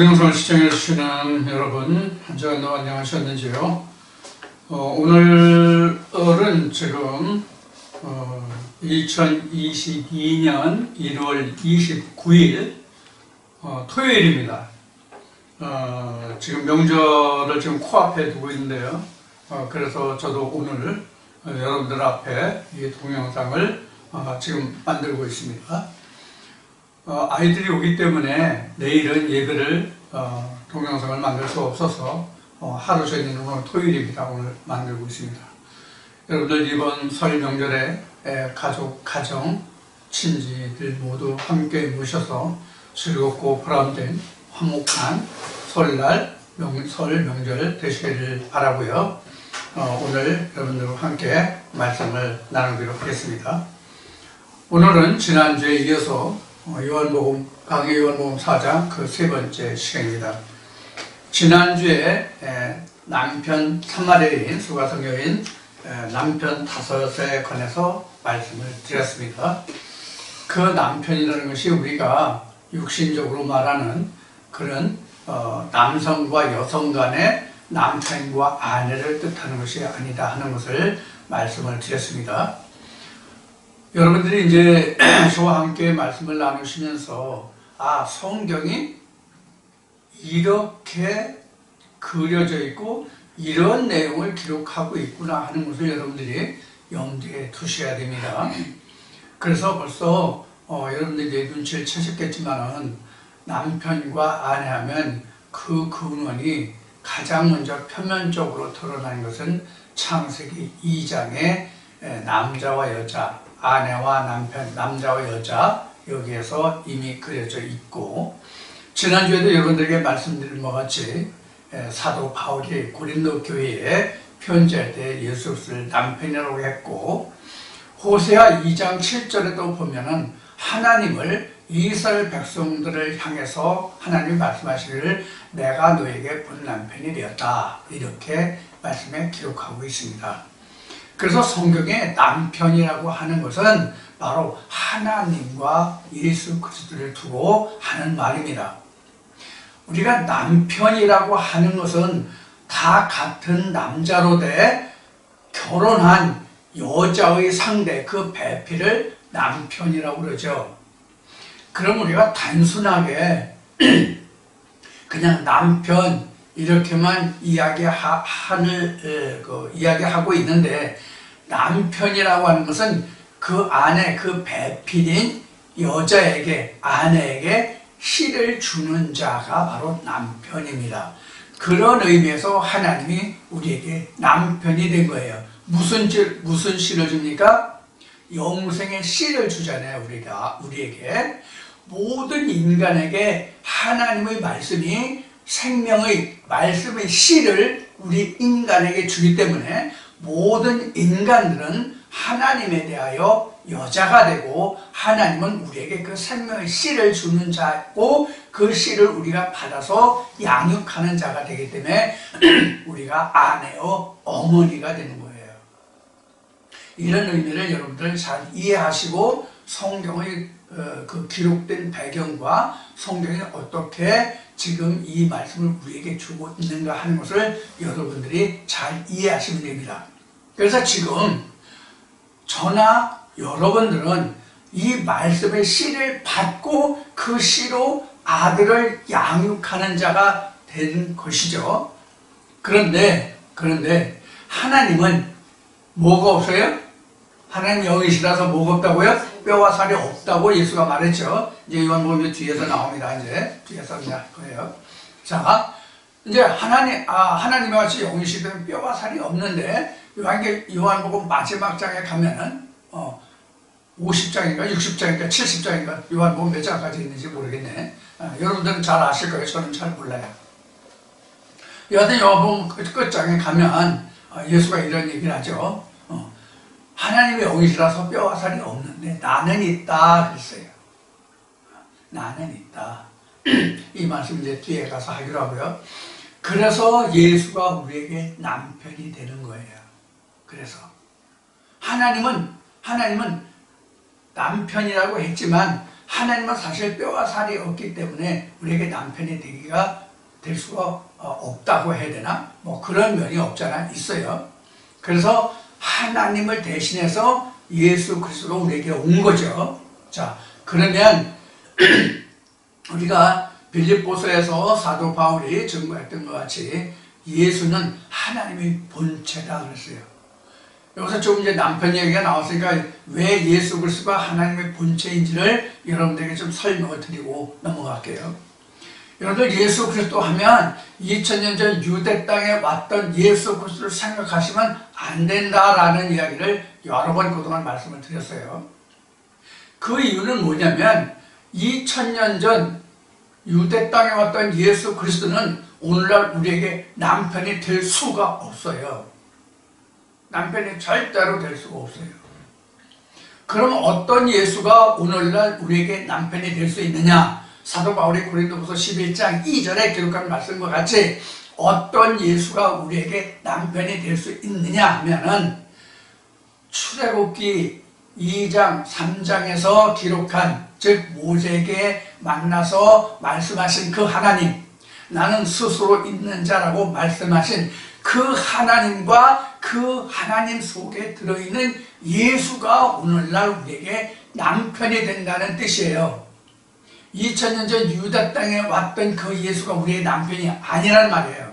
동영상을 시청해 주시는 여러분, 한 주간 동안 안녕하셨는지요? 오늘은 지금 2022년 1월 29일 토요일입니다. 지금 명절을 지금 코앞에 두고 있는데요. 그래서 저도 오늘 여러분들 앞에 이 동영상을 지금 만들고 있습니다. 아이들이 오기 때문에 내일은 예배를 동영상을 만들 수 없어서 하루 전에는 오늘 토요일입니다. 오늘 만들고 있습니다. 여러분들 이번 설 명절에 가족, 가정, 친지들 모두 함께 모셔서 즐겁고 보람된 화목한 설날, 설 명절 되시기를 바라고요. 오늘 여러분들과 함께 말씀을 나누도록 하겠습니다. 오늘은 지난주에 이어서 요한복음, 강해 요한복음 4장 그 세 번째 시간입니다. 지난주에 남편 사마리아인 수가성녀인 남편 다섯에 관해서 말씀을 드렸습니다. 그 남편이라는 것이 우리가 육신적으로 말하는 그런 남성과 여성 간의 남편과 아내를 뜻하는 것이 아니다 하는 것을 말씀을 드렸습니다. 여러분들이 이제 저와 함께 말씀을 나누시면서 성경이 이렇게 그려져 있고 이런 내용을 기록하고 있구나 하는 것을 여러분들이 염두에 두셔야 됩니다. 그래서 벌써 여러분들이 눈치를 채셨겠지만은 남편과 아내하면 그 근원이 가장 먼저 표면적으로 드러난 것은 창세기 2장의 남자와 여자, 아내와 남편, 남자와 여자 여기에서 이미 그려져 있고, 지난주에도 여러분들에게 말씀드린 것 같이 사도 바울이 고린도 교회에 편지할 때 예수 그리스도를 남편이라고 했고, 호세아 2장 7절에도 보면은 하나님을 이스라엘 백성들을 향해서 하나님이 말씀하시기를 내가 너에게 본 남편이 되었다 이렇게 말씀에 기록하고 있습니다. 그래서 성경에 남편이라고 하는 것은 바로 하나님과 예수 그리스도를 두고 하는 말입니다. 우리가 남편이라고 하는 것은 다 같은 남자로 돼 결혼한 여자의 상대, 그 배필을 남편이라고 그러죠. 그럼 우리가 단순하게 그냥 남편 이렇게만 이야기하고 있는데, 남편이라고 하는 것은 그 안에 그 배필인 여자에게, 아내에게 씨를 주는 자가 바로 남편입니다. 그런 의미에서 하나님이 우리에게 남편이 된 거예요. 무슨 씨를 줍니까? 영생의 씨를 주잖아요. 우리에게 모든 인간에게 하나님의 말씀이 생명의 말씀의 씨를 우리 인간에게 주기 때문에 모든 인간들은 하나님에 대하여 여자가 되고, 하나님은 우리에게 그 생명의 씨를 주는 자고, 그 씨를 우리가 받아서 양육하는 자가 되기 때문에 우리가 아내요 어머니가 되는 거예요. 이런 의미를 여러분들 잘 이해하시고 성경의 그 기록된 배경과 성경이 어떻게 지금 이 말씀을 우리에게 주고 있는가 하는 것을 여러분들이 잘 이해하시면 됩니다. 그래서 지금 저나 여러분들은 이 말씀의 씨를 받고 그 씨로 아들을 양육하는 자가 된 것이죠. 그런데 하나님은 뭐가 없어요? 하나님 영이시라서 뭐가 없다고요? 뼈와 살이 없다고 예수가 말했죠. 이제 요한복음 뒤에서 나옵니다. 이제 뒤에서 그냥 거예요. 자, 이제 하나님과 같이 영이시면 뼈와 살이 없는데, 요한복음 마지막 장에 가면은 50장인가 60장인가 70장인가 요한복음 몇 장까지 있는지 모르겠네. 여러분들은 잘 아실 거예요. 저는 잘 몰라요. 여하튼 요한복음 끝장에 가면 예수가 이런 얘기를 하죠. 하나님의 영이시라서 뼈와 살이 없는데 나는 있다 그랬어요. 나는 있다. 이 말씀 이제 뒤에 가서 하기로 하고요. 그래서 예수가 우리에게 남편이 되는 거예요. 그래서 하나님은 남편이라고 했지만 하나님은 사실 뼈와 살이 없기 때문에 우리에게 남편이 될 수가 없다고 해야 되나? 뭐 그런 면이 없잖아. 있어요. 그래서 하나님을 대신해서 예수 그리스도가 우리에게 온 거죠. 자, 그러면 우리가 빌립보서에서 사도 바울이 증거했던 것 같이 예수는 하나님의 본체다 그랬어요. 여기서 조금 이제 남편 얘기가 나왔으니까 왜 예수 그리스도가 하나님의 본체인지를 여러분들에게 좀 설명을 드리고 넘어갈게요. 여러분들 예수 그리스도 하면 2000년 전 유대 땅에 왔던 예수 그리스도를 생각하시면 안 된다라는 이야기를 여러 번 그동안 말씀을 드렸어요. 그 이유는 뭐냐면 2000년 전 유대 땅에 왔던 예수 그리스도는 오늘날 우리에게 남편이 될 수가 없어요. 남편이 절대로 될 수가 없어요. 그럼 어떤 예수가 오늘날 우리에게 남편이 될 수 있느냐? 사도 바울이 고린도후서 11장 2절에 기록한 말씀과 같이 어떤 예수가 우리에게 남편이 될 수 있느냐 하면은 출애굽기 2장 3장에서 기록한 즉 모세에게 만나서 말씀하신 그 하나님, 나는 스스로 있는 자라고 말씀하신 그 하나님과 그 하나님 속에 들어있는 예수가 오늘날 우리에게 남편이 된다는 뜻이에요. 2000년 전 유다 땅에 왔던 그 예수가 우리의 남편이 아니란 말이에요.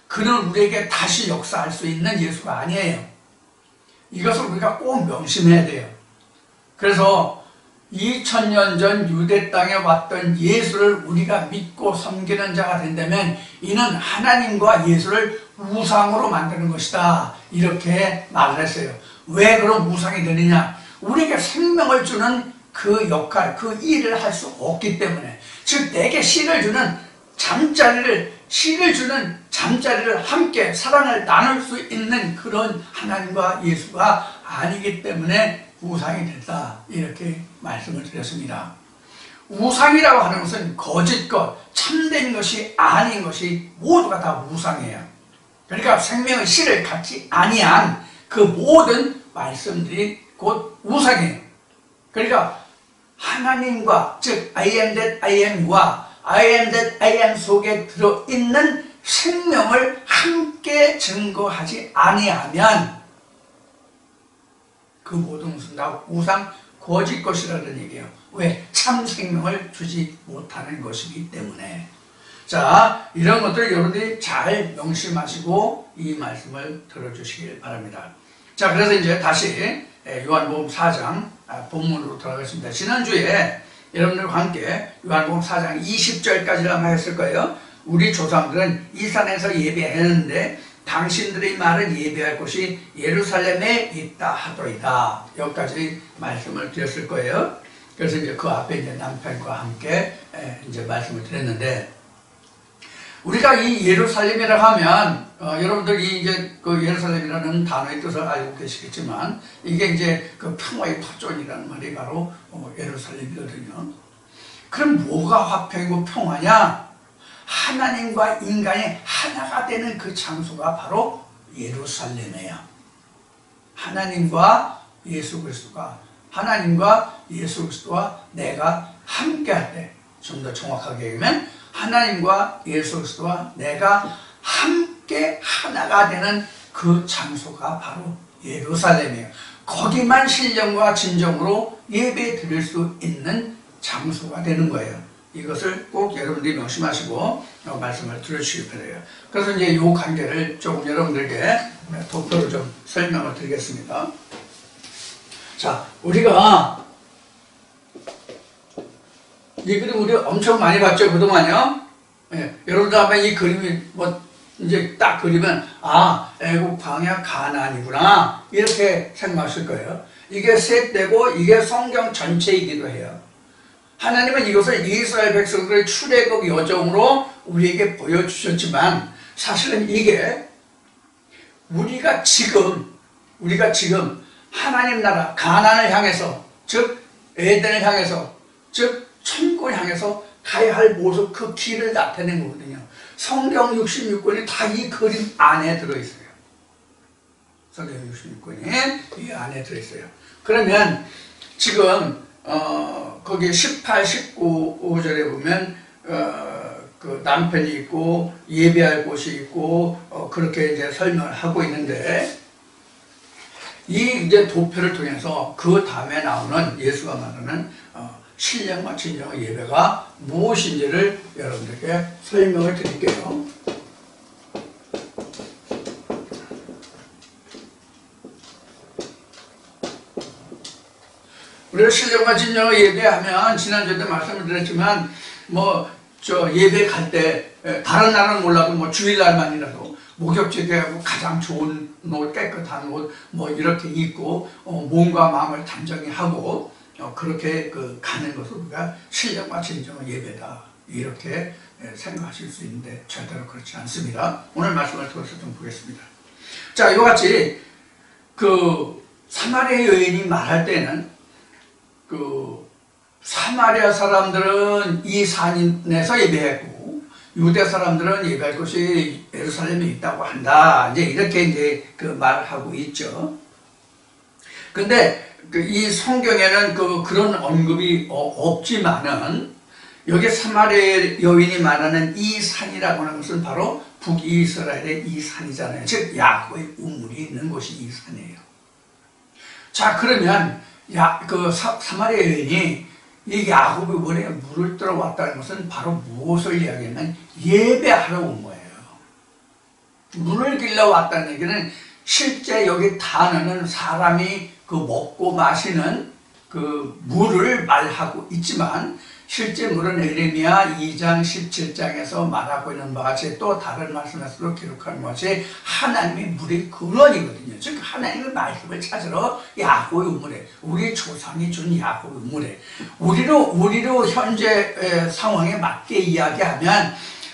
그는 우리에게 다시 역사할 수 있는 예수가 아니에요. 이것을 우리가 꼭 명심해야 돼요. 그래서 2000년 전 유대 땅에 왔던 예수를 우리가 믿고 섬기는 자가 된다면 이는 하나님과 예수를 우상으로 만드는 것이다. 이렇게 말을 했어요. 왜 그런 우상이 되느냐? 우리에게 생명을 주는 그 역할, 그 일을 할 수 없기 때문에, 즉 내게 씨를 주는 잠자리를 함께 사랑을 나눌 수 있는 그런 하나님과 예수가 아니기 때문에 우상이 됐다. 이렇게 말씀을 드렸습니다. 우상이라고 하는 것은 거짓 것, 참된 것이 아닌 것이 모두가 다 우상이에요. 그러니까 생명의 씨를 갖지 아니한 그 모든 말씀들이 곧 우상이에요. 그러니까 하나님과 즉 I am that I am과 I am that I am 속에 들어있는 생명을 함께 증거하지 아니하면 그 모든 것은 다 우상 거짓 것이라는 얘기예요. 왜? 참 생명을 주지 못하는 것이기 때문에. 자, 이런 것들 여러분들이 잘 명심하시고 이 말씀을 들어주시길 바랍니다. 자, 그래서 이제 다시 요한복음 4장 본문으로 돌아가겠습니다. 지난주에 여러분들과 함께 요한복음 4장 20절까지 아마 했을 거예요. 우리 조상들은 이 산에서 예배했는데 당신들의 말은 예배할 곳이 예루살렘에 있다 하더이다. 여기까지 말씀을 드렸을 거예요. 그래서 이제 그 앞에 이제 남편과 함께 이제 말씀을 드렸는데, 우리가 이 예루살렘이라 하면 여러분들이 이제 그 예루살렘이라는 단어의 뜻을 알고 계시겠지만 이게 이제 그 평화의 터전이라는 말이 바로 예루살렘이거든요. 그럼 뭐가 화평이고 평화냐? 하나님과 인간이 하나가 되는 그 장소가 바로 예루살렘이에요. 하나님과 예수 그리스도와 내가 함께 할 때, 좀 더 정확하게 얘기하면 하나님과 예수 그리스도와 내가 함께 하나가 되는 그 장소가 바로 예루살렘이에요. 거기만 신령과 진정으로 예배 드릴 수 있는 장소가 되는 거예요. 이것을 꼭 여러분들이 명심하시고 말씀을 들어주시기 바라요. 그래서 이제 이 관계를 조금 여러분들에게 독도로 좀 설명을 드리겠습니다. 자, 우리가 이 그림 우리 엄청 많이 봤죠, 그동안요? 예, 여러분들 아마 이 그림이 이제 딱 그리면 애국 광야 가나안이구나 이렇게 생각하실 거예요. 이게 셋되고 이게 성경 전체이기도 해요. 하나님은 이것을 이스라엘 백성들의 출애굽 여정으로 우리에게 보여주셨지만 사실은 이게 우리가 지금 하나님 나라 가나안을 향해서, 즉 에덴을 향해서, 즉 천국을 향해서 가야 할 모습, 그 길을 나타낸 거거든요. 성경 66권이 다 이 그림 안에 들어있어요. 성경 66권이 이 안에 들어있어요. 그러면 지금 거기 18, 19절에 보면 그 남편이 있고 예배할 곳이 있고 그렇게 이제 설명을 하고 있는데 이 이제 도표를 통해서 그 다음에 나오는 예수가 말하는 신령과 진정의 예배가 무엇인지를 여러분들께 설명을 드릴게요. 우리가 신령과 진정의 예배하면 지난주에도 말씀을 드렸지만 예배 갈 때 다른 날은 몰라도 주일날만이라도 목욕지대하고 가장 좋은 옷, 깨끗한 옷 이렇게 입고 몸과 마음을 단정히 하고 그렇게 가는 것을 우리가 신령과 진정의 예배다 이렇게 생각하실 수 있는데 절대로 그렇지 않습니다. 오늘 말씀을 통해서 좀 보겠습니다. 자, 이와 같이 사마리아 여인이 말할 때는 사마리아 사람들은 이 산에서 예배했고 유대 사람들은 예배할 곳이 예루살렘에 있다고 한다. 이제 이렇게 말을 하고 있죠. 근데 이 성경에는 그런 언급이 없지만은 여기 사마리아 여인이 말하는 이 산이라고 하는 것은 바로 북이스라엘의 이 산이잖아요. 즉 야곱의 우물이 있는 곳이 이 산이에요. 자, 그러면 사마리아 여인이 이 야곱의 원에 물을 들어왔다는 것은 바로 무엇을 이야기하면 예배하러 온 거예요. 물을 길러 왔다는 얘기는 실제 여기 단어는 사람이 먹고 마시는 물을 말하고 있지만 실제 물은 에레미야 2장 17장에서 말하고 있는 바와 같이 또 다른 말씀에서도 기록하는 것이 하나님의 물의 근원이거든요. 즉 하나님의 말씀을 찾으러 야곱의 우물에 우리 조상이 준 야곱의 우물에 우리로 현재 상황에 맞게 이야기하면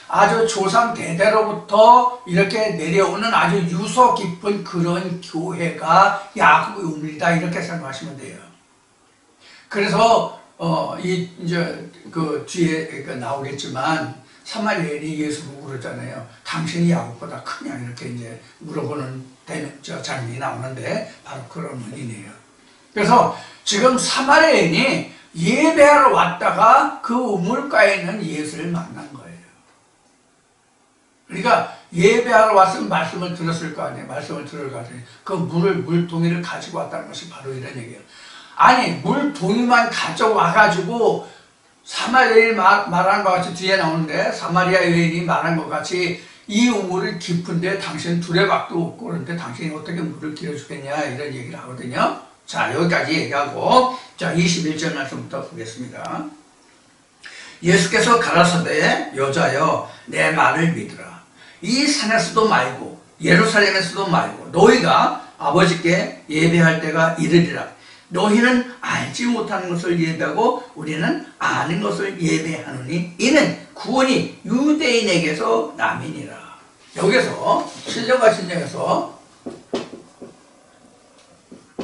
아주 조상 대대로부터 이렇게 내려오는 아주 유서 깊은 그런 교회가 야곱의 우물이다 이렇게 생각하시면 돼요. 그래서 이제 뒤에 나오겠지만 사마리아 여인이 예수 보고 그러잖아요. 당신이 야곱보다 크냐 이렇게 이제 물어보는 장면이 나오는데 바로 그런 원인이에요. 그래서 지금 사마리아 여인이 예배하러 왔다가 그 우물가에 있는 예수를 만난 거예요. 그러니까 예배하러 왔으면 말씀을 들었을 거 아니에요. 말씀을 들을 거 아니에요. 그 물동이를 가지고 왔다는 것이 바로 이런 얘기예요. 아니 물동이만 가져와가지고 사마리아 여인이 말한 것 같이 뒤에 나오는데 사마리아 여인이 말한 것 같이 이 우물이 깊은데 당신 두레박도 없고 그런데 당신이 어떻게 물을 길어주겠냐 이런 얘기를 하거든요. 자, 여기까지 얘기하고 자 21절 말씀부터 보겠습니다. 예수께서 가라사대 여자여 내 말을 믿으라. 이 산에서도 말고 예루살렘에서도 말고 너희가 아버지께 예배할 때가 이르리라. 너희는 알지 못하는 것을 예배하고 우리는 아는 것을 예배하노니 이는 구원이 유대인에게서 남이니라. 여기서 신령과 진정에서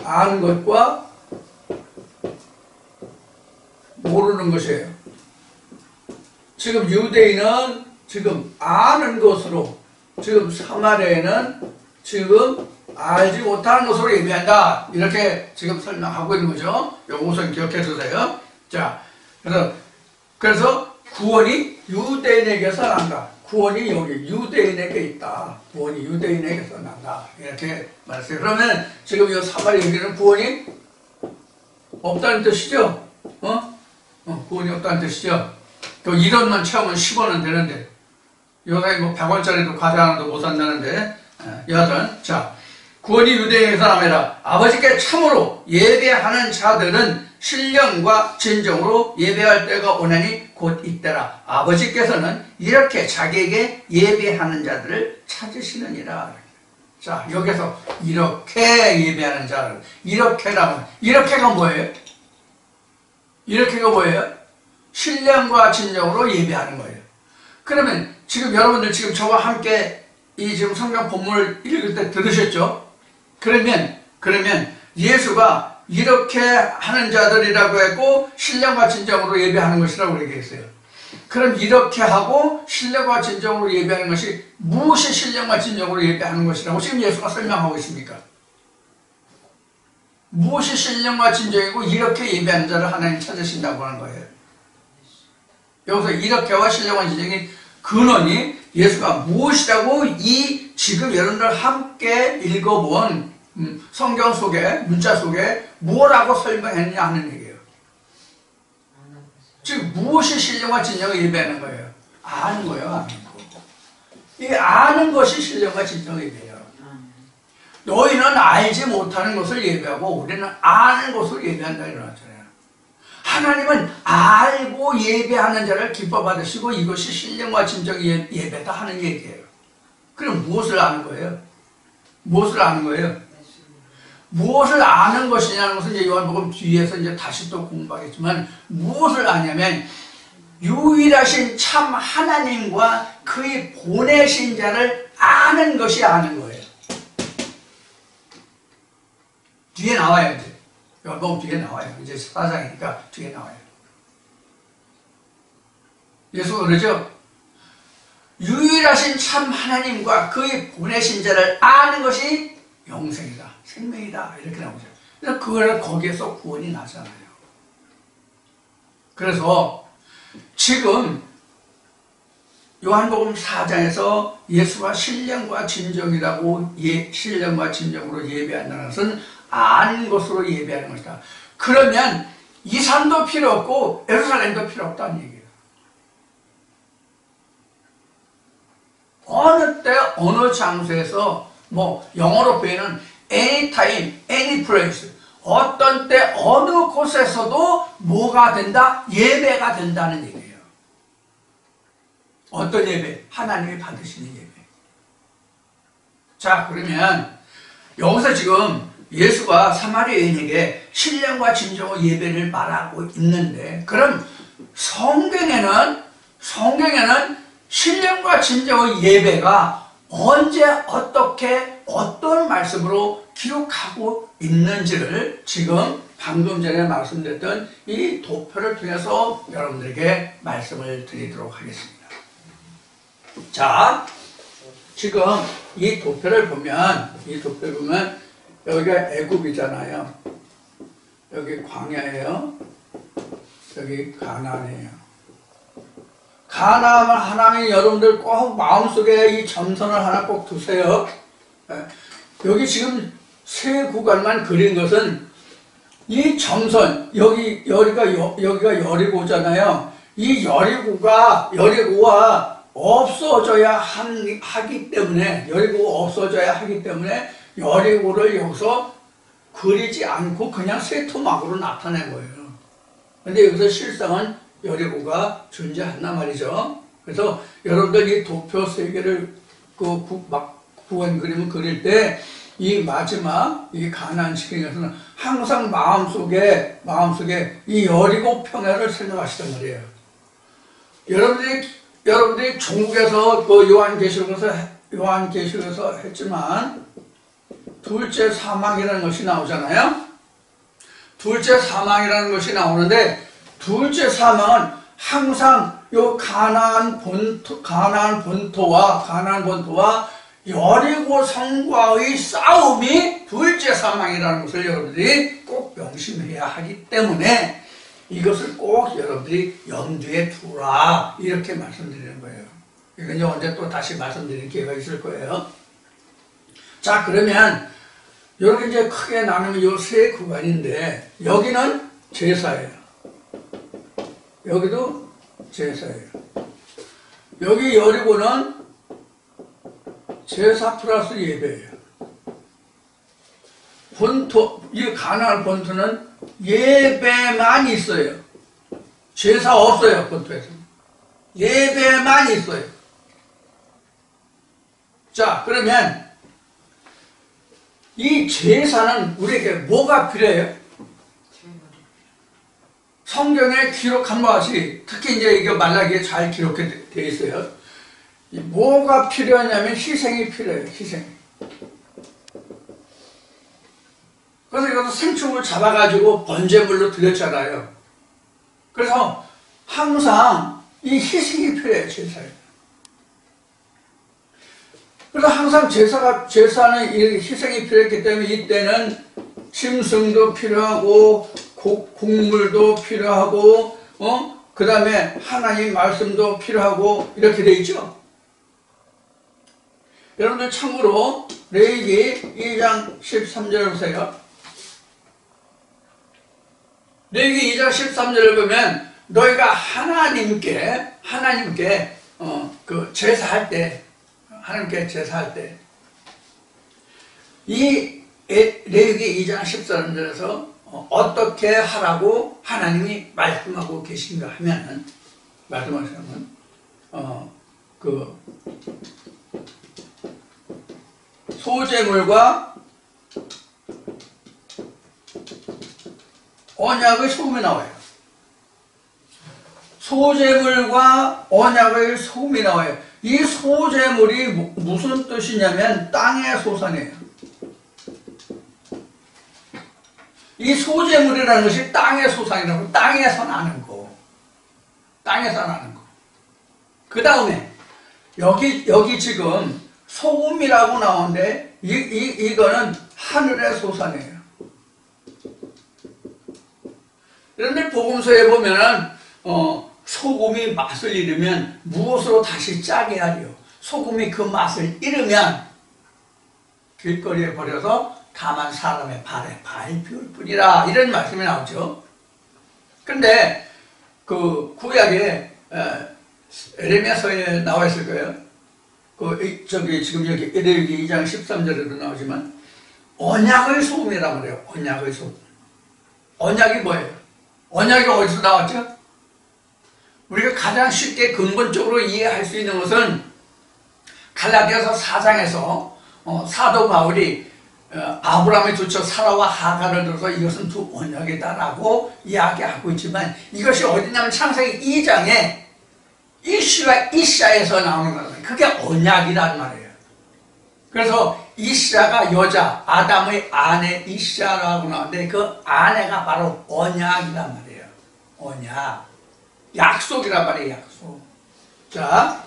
아는 것과 모르는 것이에요. 지금 유대인은 지금 아는 것으로 지금 사마리아에는 지금 알지 못하는 것으로 예배한다. 이렇게 지금 설명하고 있는 거죠. 요거 우선 기억해 두세요. 자, 그래서 구원이 유대인에게서 난다. 구원이 여기 유대인에게 있다. 구원이 유대인에게서 난다. 이렇게 말했어요. 그러면 지금 이 사마리아 여기는 구원이 없다는 뜻이죠? 구원이 없다는 뜻이죠? 또 1원만 채우면 10원은 되는데 여기 100원짜리도 과자 하나도 못 산다는데 여하튼 자 구원이 유대인에게서 남이라. 아버지께 참으로 예배하는 자들은 신령과 진정으로 예배할 때가 오나니 곧 이때라. 아버지께서는 이렇게 자기에게 예배하는 자들을 찾으시느니라. 자, 여기서 이렇게 예배하는 자를 이렇게라고. 이렇게가 뭐예요? 이렇게가 뭐예요? 신령과 진정으로 예배하는 거예요. 그러면 지금 여러분들 지금 저와 함께 이 지금 성경 본문을 읽을 때 들으셨죠? 그러면 예수가 이렇게 하는 자들이라고 했고 신령과 진정으로 예배하는 것이라고 얘기했어요. 그럼 이렇게 하고 신령과 진정으로 예배하는 것이 무엇이 신령과 진정으로 예배하는 것이라고 지금 예수가 설명하고 있습니까? 무엇이 신령과 진정이고 이렇게 예배하는 자를 하나님 찾으신다고 하는 거예요. 여기서 이렇게와 신령과 진정의 근원이 예수가 무엇이라고 이 지금 여러분들 함께 읽어본 성경 속에 문자 속에 뭐라고 설명했느냐 하는 얘기예요. 즉 무엇이 신령과 진정을 예배하는 거예요? 아는 거예요. 아는 거. 이 아는 것이 신령과 진정의 예배예요. 너희는 알지 못하는 것을 예배하고 우리는 아는 것을 예배한다 이러잖아요. 하나님은 알고 예배하는 자를 기뻐 받으시고 이것이 신령과 진정의 예배다 하는 얘기예요. 그럼 무엇을 아는 거예요? 무엇을 아는 거예요? 무엇을 아는 것이냐는 것은 이제 요한복음 뒤에서 이제 다시 또 공부하겠지만 무엇을 아냐면 유일하신 참 하나님과 그의 보내신 자를 아는 것이 아는 거예요. 뒤에 나와요. 이제 요한복음 뒤에 나와요. 이제 14장이니까 뒤에 나와요. 예수가 그러죠. 유일하신 참 하나님과 그의 보내신 자를 아는 것이 영생이다, 생명이다 이렇게 나오죠. 그래서 그걸 거기에서 구원이 나잖아요. 그래서 지금 요한복음 4장에서 예수가 신령과 진정이라고 신령과 진정으로 예배한다는 것은 아는 것으로 예배하는 것이다. 그러면 이 산도 필요 없고 예루살렘도 필요 없다는 얘기예요. 어느 때 어느 장소에서 뭐 영어로 표현은 anytime, any place 어떤 때 어느 곳에서도 뭐가 된다? 예배가 된다는 얘기예요. 어떤 예배? 하나님이 받으시는 예배. 자, 그러면 여기서 지금 예수가 사마리아 여인에게 신령과 진정의 예배를 말하고 있는데 그럼 성경에는 신령과 진정의 예배가 언제 어떻게 어떤 말씀으로 기록하고 있는지를 지금 방금 전에 말씀드렸던 이 도표를 통해서 여러분들에게 말씀을 드리도록 하겠습니다. 자, 지금 이 도표를 보면 여기가 애굽이잖아요. 여기 광야예요. 여기 가나안이에요. 가나안을 하나님 여러분들 꼭 마음속에 이 점선을 하나 꼭 두세요. 여기 지금 세 구간만 그린 것은 이 점선 여기가 여리고잖아요. 이 여리고가 없어져야 하기 때문에 여리고를 여기서 그리지 않고 그냥 새 토막으로 나타낸 거예요. 근데 여기서 실상은 여리고가 존재한단 말이죠. 그래서 여러분들 이 도표 세 개를 구원 그림을 그릴 때 이 마지막 이 가나안 지경에서는 항상 마음속에 이 여리고 평야를 생각하시단 말이에요. 여러분들이 종국에서 그 요한계시록에서 했지만 둘째 사망이라는 것이 나오잖아요. 둘째 사망이라는 것이 나오는데 둘째 사망은 항상 요 가나안 본토와 여리고 성과의 싸움이 둘째 사망이라는 것을 여러분들이 꼭 명심해야 하기 때문에 이것을 꼭 여러분들이 염두에 두라 이렇게 말씀드리는 거예요. 이건 이제 언제 또 다시 말씀드리는 기회가 있을 거예요. 자, 그러면 이렇게 이제 크게 나누면 이 세 구간인데 여기는 제사예요. 여기도 제사예요. 여기 여리고는 제사 플러스 예배예요. 이 가나안 본토는 예배만 있어요. 제사 없어요, 본토에서. 예배만 있어요. 자, 그러면 이 제사는 우리에게 뭐가 필요해요? 성경에 기록한 것이 특히 이제 이게 말라기에 잘 기록되어 있어요. 뭐가 필요하냐면 희생이 필요해요. 희생. 그래서 이것도 생충을 잡아가지고 번제물로 드렸잖아요. 그래서 항상 이 희생이 필요해요. 제사에. 그래서 항상 제사는 이 희생이 필요했기 때문에 이때는 짐승도 필요하고 곡물도 필요하고 그 다음에 하나님 말씀도 필요하고 이렇게 돼 있죠. 여러분들 참고로 레위기 2장 13절을 보세요. 레위기 2장 13절을 보면 너희가 하나님께 그 제사할 때 하나님께 제사할 때 이 레위기 2장 13절에서 어떻게 하라고 하나님이 말씀하고 계신가 하면은 말씀하시면 그 소제물과 언약의 소금이 나와요. 소제물과 언약의 소금이 나와요. 이 소제물이 무슨 뜻이냐면 땅의 소산이에요. 이 소제물이라는 것이 땅의 소산이라고, 땅에서 나는 거. 땅에서 나는 거. 그 다음에 여기 지금 소금이라고 나오는데 이거는 하늘의 소산이에요. 그런데 복음서에 보면은 소금이 맛을 잃으면 무엇으로 다시 짜게 하리요? 소금이 그 맛을 잃으면 길거리에 버려서 다만 사람의 발에 비울 뿐이라, 이런 말씀이 나오죠. 그런데 그 구약에 에레미야서에 나와 있을 거예요. 지금 여기 레위기 2장 13절에도 나오지만 언약의 소금이란 말이에요. 언약의 소금. 언약이 뭐예요? 언약이 어디서 나왔죠? 우리가 가장 쉽게 근본적으로 이해할 수 있는 것은 갈라디아서 4장에서 사도 바울이 아브라함의 두 처 사라와 하갈을 들어서 이것은 두 언약이다라고 이야기하고 있지만, 이것이 어디냐면 창세기 2장에 이시와 이샤에서 나오는 거예요. 그게 언약이란 말이에요. 그래서 이샤가 여자, 아담의 아내 이샤라고 나오는데 그 아내가 바로 언약이란 말이에요. 언약. 약속이란 말이에요. 약속. 자,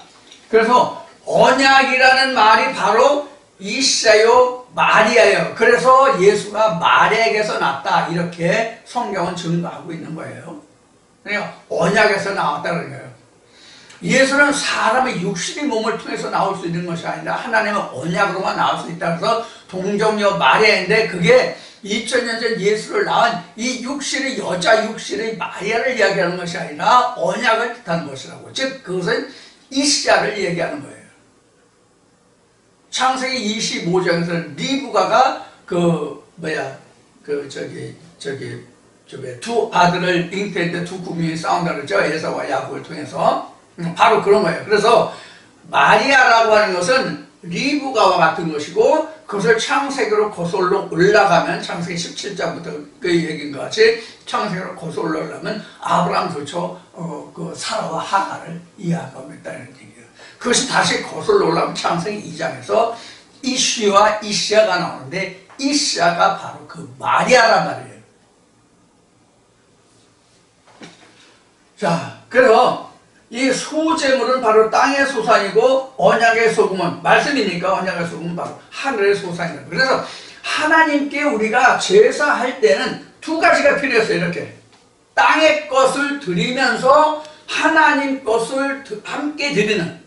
그래서 언약이라는 말이 바로 이샤요 마리아예요. 그래서 예수가 마리아에게서 났다, 이렇게 성경은 증거하고 있는 거예요. 그러니까 언약에서 나왔다는 거예요. 예수는 사람의 육신의 몸을 통해서 나올 수 있는 것이 아니라 하나님의 언약으로만 나올 수 있다. 그래서 동정녀 마리아인데 그게 2000년 전 예수를 낳은 이 육신의 여자 육신의 마리아를 이야기하는 것이 아니라 언약을 뜻하는 것이라고. 즉 그것은 이시야를 얘기하는 거예요. 창세기 25장에서 리브가가 두 아들을 잉태할 때 두 국민이 싸운다 그랬죠. 에사와 야곱을 통해서. 바로 그런 거예요. 그래서 마리아라고 하는 것은 리브가와 같은 것이고, 그것을 창세기로 거슬러 올라가면 창세기 17장부터 그 얘기인 것 같이 창세기로 거슬러 올라가면 아브라함 도처 그 사라와 하갈을 이해하고 있다는 얘기예요. 그것이 다시 거슬러 올라가면 창세기 2장에서 이시와 이시야가 나오는데 이시야가 바로 그 마리아란 말이에요. 자, 그래서 이 소제물은 바로 땅의 소산이고 언약의 소금은 말씀이니까 언약의 소금은 바로 하늘의 소산이에요. 그래서 하나님께 우리가 제사할 때는 두 가지가 필요했어요. 이렇게 땅의 것을 드리면서 하나님 것을 함께 드리는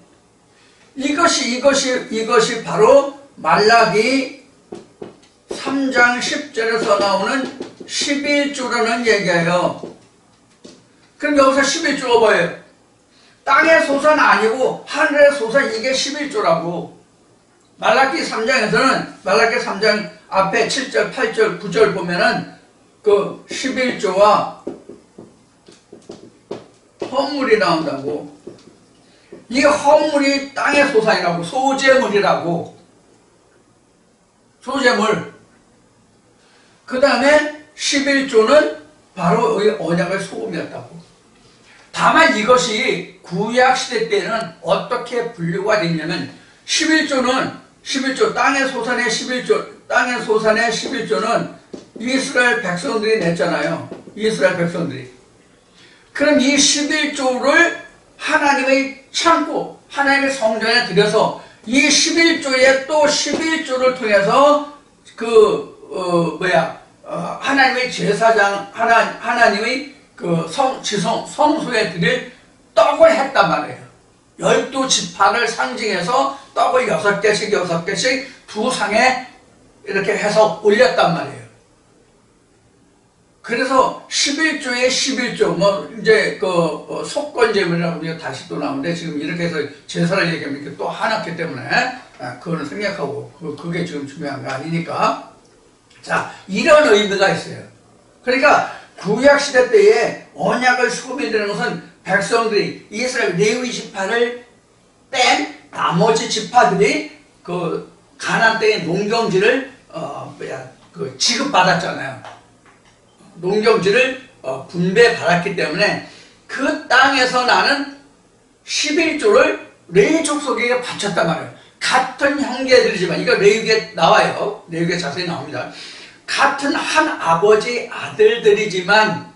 이것이 바로 말라기 3장 10절에서 나오는 11조라는 얘기예요. 그럼 여기서 11조가 뭐예요? 땅의 소산 아니고 하늘의 소산, 이게 11조라고. 말라기 3장에서는 말라기 3장 앞에 7절, 8절, 9절 보면은 그 11조와 헌물이 나온다고. 이 헌물이 땅의 소산이라고, 소제물이라고. 소제물. 그 다음에 11조는 바로 언약의 소금이었다고. 다만 이것이 구약시대 때는 어떻게 분류가 됐냐면 11조 땅의 소산의 11조는 이스라엘 백성들이 냈잖아요. 이스라엘 백성들이. 그럼 이 11조를 하나님의 창고, 하나님의 성전에 들여서 이 11조에 또 11조를 통해서 하나님의 제사장, 하나님의 그 성소에 드릴 떡을 했단 말이에요. 12지파를 상징해서 떡을 6개씩 두 상에 이렇게 해서 올렸단 말이에요. 그래서 11조에 11조, 이제 속건제물이라고 우리가 다시 또 나오는데, 지금 이렇게 해서 제사를 얘기하면 이렇게 또 하나기 때문에, 그거는 생략하고, 그게 지금 중요한 거 아니니까. 자, 이런 의미가 있어요. 그러니까, 구약시대 때에 언약을 소비되는 것은 백성들이 이스라엘 레위 지파를 뺀 나머지 지파들이 그 가나안 땅의 농경지를, 지급받았잖아요. 농경지를 분배받았기 때문에 그 땅에서 나는 11조를 레위 족속에게 바쳤단 말이에요. 같은 형제들이지만, 이거 레위기에 나와요. 레위기에 자세히 나옵니다. 같은 한 아버지 아들들이지만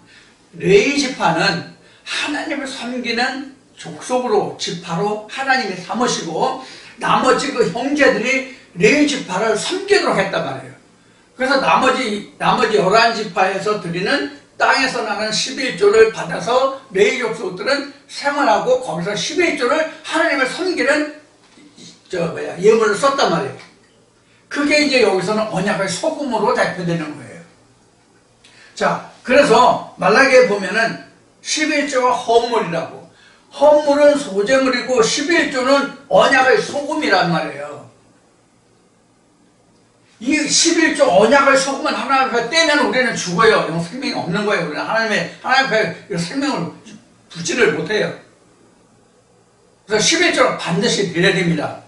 레위 지파는 하나님을 섬기는 족속으로, 지파로 하나님이 삼으시고, 나머지 그 형제들이 레위 지파를 섬기도록 했단 말이에요. 그래서 나머지 11지파에서 드리는 땅에서 나는 11조를 받아서 레위 족속들은 생활하고 거기서 11조를 하나님을 섬기는 예물을 썼단 말이에요. 그게 이제 여기서는 언약의 소금으로 대표되는 거예요. 자, 그래서 말라기에 보면은 11조가 헌물이라고. 헌물은 소제물이고 11조는 언약의 소금이란 말이에요. 이 11조 언약을 소금은 하나님 앞에 떼면 우리는 죽어요. 생명이 없는 거예요. 우리는 하나님 앞에 생명을 두지를 못해요. 그래서 11조를 반드시 드려야 됩니다.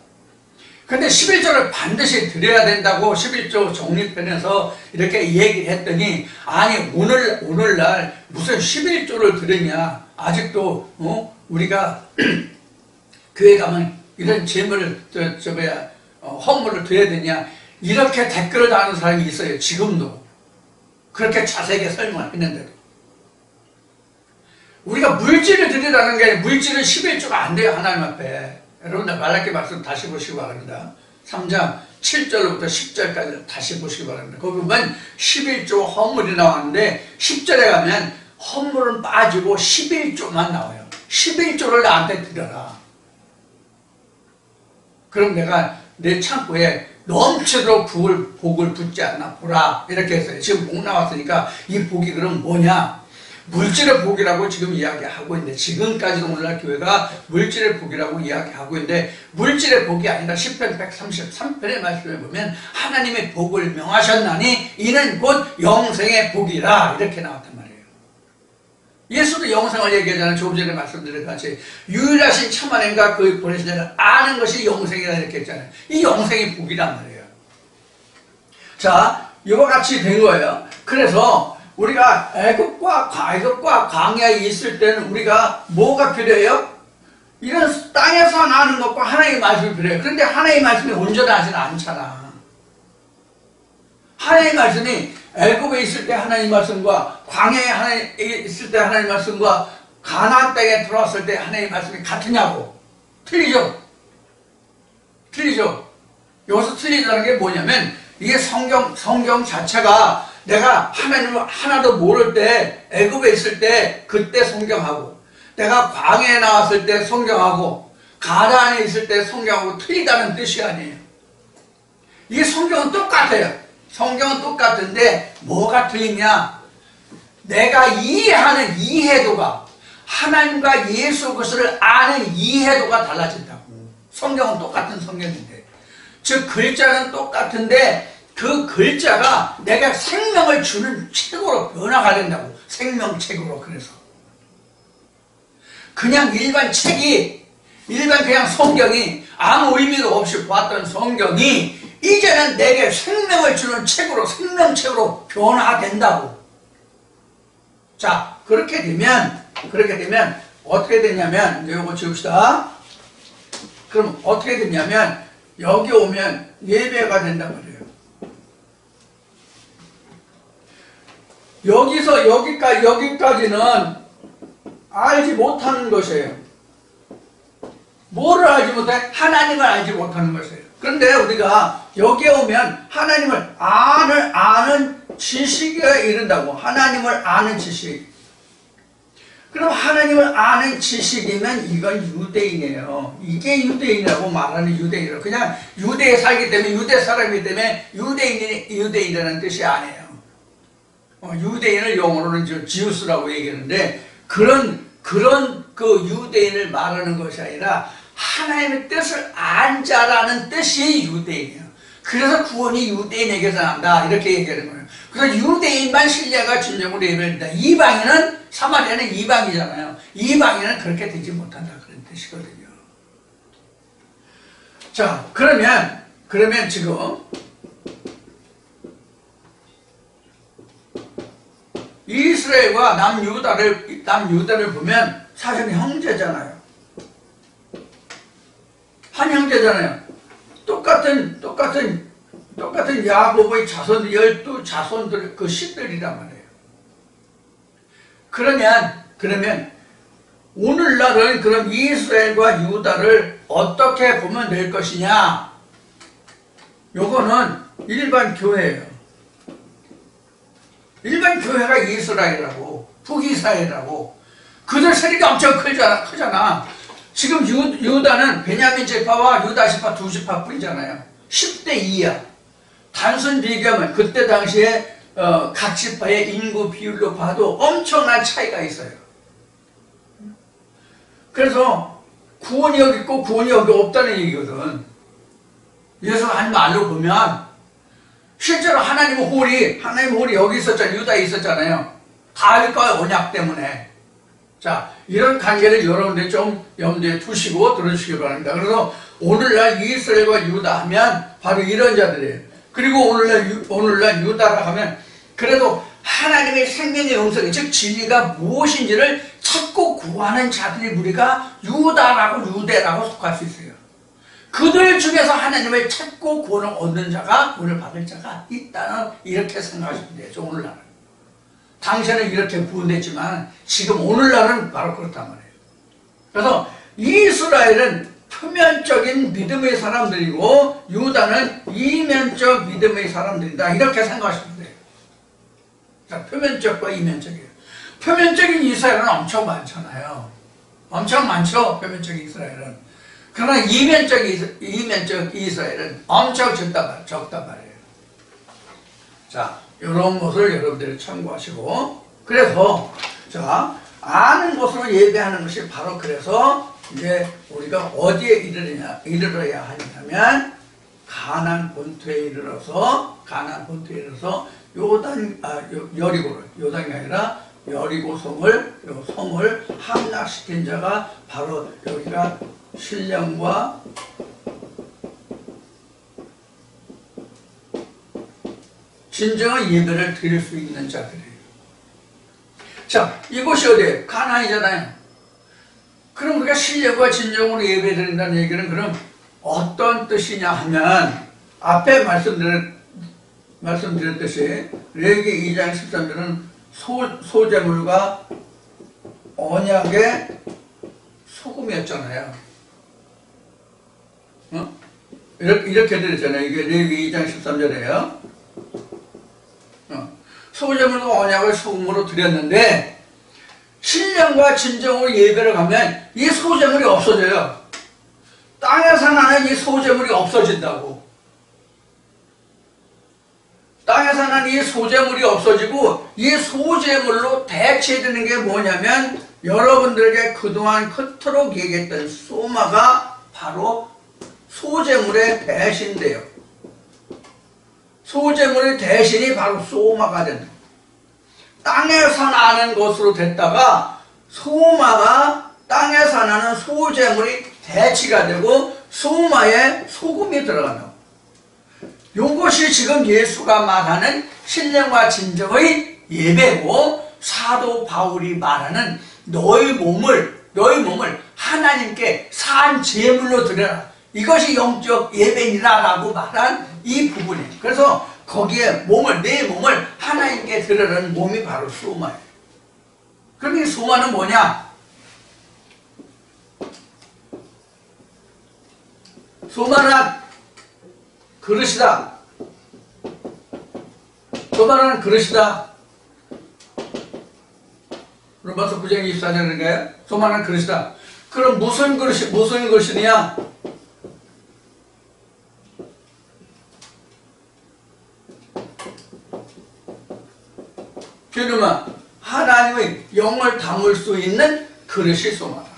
근데 11조를 반드시 드려야 된다고 11조 정리편에서 이렇게 얘기를 했더니, 아니, 오늘날 무슨 11조를 드리냐. 아직도, 우리가 교회 가면 이런 재물을, 헌물을 드려야 되냐. 이렇게 댓글을 다는 사람이 있어요. 지금도. 그렇게 자세하게 설명을 했는데도. 우리가 물질을 드리라는 게 아니라 물질은 11조가 안 돼요. 하나님 앞에. 여러분들 말라기 말씀 다시 보시기 바랍니다. 3장 7절부터 10절까지 다시 보시기 바랍니다. 거기 보면 11조 헌물이 나왔는데 10절에 가면 헌물은 빠지고 11조만 나와요. 11조를 나한테 드려라. 그럼 내가 내 창고에 넘치도록 복을 붓지 않나 보라. 이렇게 했어요. 지금 복 나왔으니까 이 복이 그럼 뭐냐? 물질의 복이라고 지금 이야기하고 있는데, 지금까지도 오늘날 교회가 물질의 복이라고 이야기하고 있는데, 물질의 복이 아니라 10편 133편의 말씀에 보면 하나님의 복을 명하셨나니 이는 곧 영생의 복이라, 이렇게 나왔단 말이에요. 예수도 영생을 얘기하잖아요. 조금 전에 말씀드린 같이 유일하신 참 하나님과 그 보내신 자를 아는 것이 영생이라 이렇게 했잖아요. 이 영생이 복이란 말이에요. 자, 이와 같이 된 거예요. 그래서 우리가 애굽과 광야에 있을 때는 우리가 뭐가 필요해요? 이런 땅에서 나는 것과 하나님의 말씀이 필요해요. 그런데 하나님의 말씀이 온전하지는 않잖아. 하나님의 말씀이 애굽에 있을 때 하나님 말씀과 광야에 있을 때 하나님 말씀과 가나안 땅에 들어왔을 때 하나님 말씀이 같으냐고. 틀리죠? 틀리죠? 여기서 틀리다는 게 뭐냐면, 이게 성경 자체가 내가 하나님을 하나도 모를 때, 애굽에 있을 때 그때 성경하고, 내가 광야에 나왔을 때 성경하고, 가나안에 있을 때 성경하고 틀리다는 뜻이 아니에요. 이게 성경은 똑같아요. 성경은 똑같은데 뭐가 틀리냐? 내가 이해하는 이해도가, 하나님과 예수 그리스도를 아는 이해도가 달라진다고. 성경은 똑같은 성경인데, 즉 글자는 똑같은데 그 글자가 내가 생명을 주는 책으로 변화가 된다고. 생명책으로. 그래서 그냥 일반 책이, 일반 그냥 성경이 아무 의미도 없이 보았던 성경이 이제는 내게 생명을 주는 책으로, 생명책으로 변화된다고. 자, 그렇게 되면 어떻게 되냐면, 이거 지읍시다. 그럼 어떻게 되냐면, 여기 오면 예배가 된단 말이에요. 여기서 여기까지는 알지 못하는 것이에요. 뭐를 알지 못해? 하나님을 알지 못하는 것이에요. 그런데 우리가 여기에 오면 하나님을 아는 지식에 이른다고. 하나님을 아는 지식. 그럼 하나님을 아는 지식이면 이건 유대인이에요. 이게 유대인이라고 말하는 유대인이라고. 그냥 유대에 살기 때문에, 유대 사람이기 때문에 유대인이라는 뜻이 아니에요. 유대인을 영어로는 지우스라고 얘기하는데, 그런 그 유대인을 말하는 것이 아니라 하나님의 뜻을 안 자라는 뜻이 유대인이에요. 그래서 구원이 유대인에게서 난다, 이렇게 얘기하는 거예요. 그래서 유대인만 신뢰가 진정으로 예배합니다. 이방인은, 사마리아는 이방이잖아요. 이방인은 그렇게 되지 못한다, 그런 뜻이거든요. 자, 그러면 지금 이스라엘과 남유다를 보면 사실 형제잖아요. 한 형제잖아요. 똑같은 야곱의 자손, 12자손들, 그 씨들이란 말이에요. 그러면 오늘날은 그럼 이스라엘과 유다를 어떻게 보면 될 것이냐? 요거는 일반 교회예요. 일반 교회가 이스라엘이라고, 북이스라엘이라고. 그들 세력이 엄청 크잖아. 지금 유다는 베냐민 지파와 유다 지파 두 지파뿐이잖아요. 10대 2야. 단순 비교하면 그때 당시에 각 지파의 인구 비율로 봐도 엄청난 차이가 있어요. 그래서 구원이 여기 있고 구원이 여기 없다는 얘기거든. 예수 한 말로 보면 실제로 하나님의 홀이 여기 있었잖아요. 유다에 있었잖아요. 다윗과 언약 때문에. 자, 이런 관계를 여러분들 좀 염두에 두시고 들으시기 바랍니다. 그래서 오늘날 이스라엘과 유다 하면 바로 이런 자들이에요. 그리고 오늘날 유다라 하면 그래도 하나님의 생명의 음성, 즉 진리가 무엇인지를 찾고 구하는 자들이 우리가 유대라고 속할 수 있어요. 그들 중에서 하나님을 찾고 구원을 얻는 자가, 구원을 받을 자가 있다는, 이렇게 생각하시면 돼요. 오늘날은. 당시에는 이렇게 구원됐지만 지금 오늘날은 바로 그렇단 말이에요. 그래서 이스라엘은 표면적인 믿음의 사람들이고 유다는 이면적 믿음의 사람들이다, 이렇게 생각하시면 돼요. 자, 표면적과 이면적이에요. 표면적인 이스라엘은 엄청 많잖아요. 엄청 많죠, 표면적인 이스라엘은. 그러나 이면적 이스라엘은 엄청 적단 말이에요. 자, 이런 것을 여러분들이 참고하시고, 그래서 자, 아는 것으로 예배하는 것이 바로, 그래서 이제 우리가 어디에 이르러야 하냐면 가나안 본토에 이르러서 요단이 아니라 여리고 성을 함락시킨 자가 바로 여기가 신령과 진정한 예배를 드릴 수 있는 자들이에요. 자, 이곳이 어디예요? 가나안이잖아요. 그럼 우리가 신령과 진정으로 예배 드린다는 얘기는 그럼 어떤 뜻이냐 하면, 앞에 말씀드렸듯이 레위기 2장 13절은 소제물과 언약의 소금이었잖아요. 이렇게 드렸잖아요. 이게 레위기 2장 13절이에요. 소제물과 언약을 소금으로 드렸는데, 신령과 진정으로 예배를 가면 이 소제물이 없어져요. 땅에서 나는 이 소제물이 없어진다고. 땅에서 나는 이 소제물이 없어지고, 이 소제물로 대체되는 게 뭐냐면 여러분들에게 그동안 그토록 얘기했던 소마가 바로 소제물의 대신돼요. 소제물의 대신이 바로 소마가 된다. 땅에서 나는 것으로 됐다가 소마가 땅에서 나는 소제물이 대치가 되고 소마에 소금이 들어간다. 이것이 지금 예수가 말하는 신령과 진정의 예배고, 사도 바울이 말하는 너희 몸을 하나님께 산 제물로 드려라, 이것이 영적 예배니라라고 말한 이 부분이에요. 그래서 거기에 내 몸을 하나님께 드리는 몸이 바로 소마예요. 그럼 이 소마는 뭐냐? 소마는 그릇이다. 소만한 그릇이다. 로마서 9장 24절인가요? 소만한 그릇이다. 그럼 무슨 것이냐? 주님은 하나님의 영을 담을 수 있는 그릇이 소마다.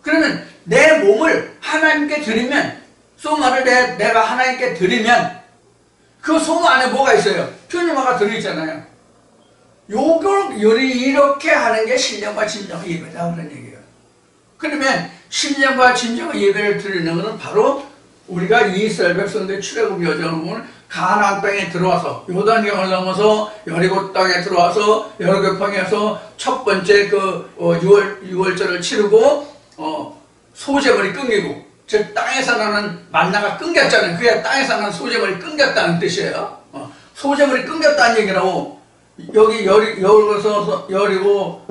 그러면 내 몸을 하나님께 드리면, 소마를 내가 하나님께 드리면 그 소마 안에 뭐가 있어요? 주님화가 들어있잖아요. 요걸 이렇게 하는 게 신령과 진정의 예배다 그런 얘기예요. 그러면 신령과 진정의 예배를 드리는 것은 바로 우리가 이스라엘 백성들의 출애굽 여정을 보면 가나안 땅에 들어와서 요단강을 넘어서 여리고 땅에 들어와서 여리고평에서 첫 번째 유월절을 치르고 소재물이 끊기고, 즉 땅에서 나는 만나가 끊겼잖아요. 그게 땅에서 나는 소재물이 끊겼다는 뜻이에요. 소재물이 끊겼다는 얘기라고. 여기 여리고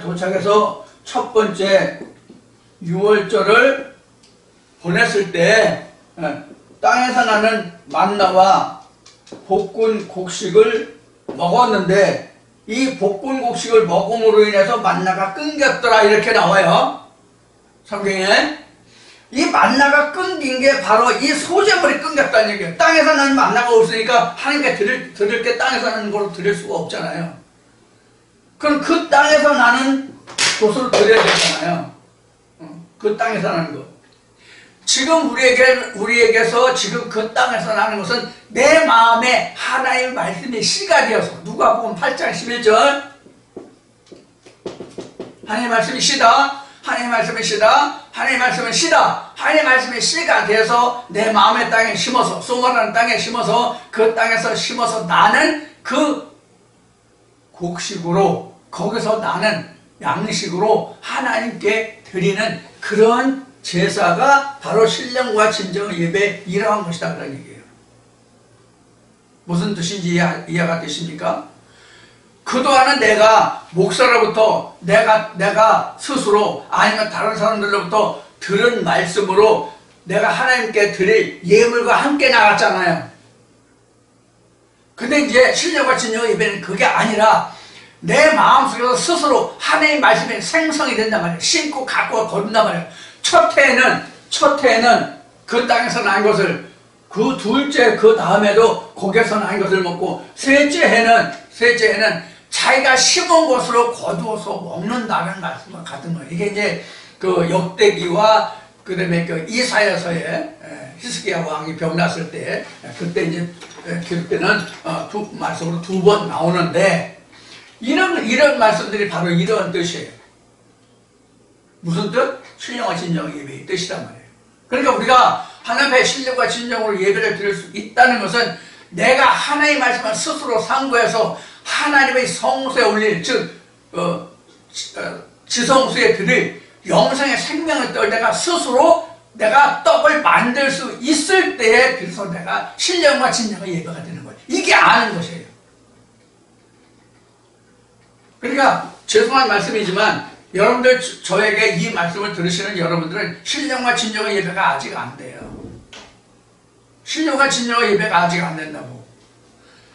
도착해서 첫 번째 유월절을 보냈을 때 땅에서 나는 만나와 볶은 곡식을 먹었는데 이 볶은 곡식을 먹음으로 인해서 만나가 끊겼더라 이렇게 나와요. 성경에. 이 만나가 끊긴 게 바로 이 소재물이 끊겼다는 얘기예요. 땅에서 나는 만나가 없으니까 하나님께 드릴 게 땅에서 나는 걸로 드릴 수가 없잖아요. 그럼 그 땅에서 나는 것을 드려야 되잖아요. 그 땅에서 나는 것. 지금 우리에게서 지금 그 땅에서 나는 것은 내 마음에 하나님의 말씀이 씨가 되어서, 누가복음 8장 11절 하나님의 말씀이 씨다. 하나님의 말씀이 씨다. 하나님의 말씀은 씨다. 하나님의 말씀이 씨가 돼서 내 마음의 땅에 심어서, 소마라는 땅에 심어서, 그 땅에서 심어서 나는 그 곡식으로, 거기서 나는 양식으로 하나님께 드리는 그런 제사가 바로 신령과 진정의 예배에 이러한 것이다 그런 얘기예요. 무슨 뜻인지 이해가 되십니까? 그동안은 내가 목사로부터 내가 스스로 아니면 다른 사람들로부터 들은 말씀으로 내가 하나님께 드릴 예물과 함께 나갔잖아요. 근데 이제 신령과 진정의 예배는 그게 아니라 내 마음속에서 스스로 하나님의 말씀이 생성이 된단 말이에요. 심고 갖고 거둔단 말이에요. 첫 해에는 그 땅에서 난 것을, 그 둘째 그 다음에도 거기에서 난 것을 먹고, 셋째 해는 자기가 심은 것으로 거두어서 먹는다는 말씀과 같은 거예요. 이게 이제 그 역대기와 그 다음에 그 이사야서에 히스기야 왕이 병났을 때, 그때 이제 기록되는 말씀으로 두 번 나오는데, 이런 말씀들이 바로 이런 뜻이에요. 무슨 뜻? 신령과 진정의 예배의 뜻이란 말이에요. 그러니까 우리가 하나님 앞에 신령과 진정으로 예배를 드릴 수 있다는 것은 내가 하나님의 말씀을 스스로 상고해서 하나님의 성소에 올릴, 즉 지성소에 드릴 영생의 생명을 떠올 내가 스스로 내가 떡을 만들 수 있을 때에 비로소 내가 신령과 진정의 예배가 되는 거예요. 이게 아는 것이에요. 그러니까 죄송한 말씀이지만 여러분들, 저에게 이 말씀을 들으시는 여러분들은 신령과 진정의 예배가 아직 안 돼요. 신령과 진정의 예배가 아직 안 된다고.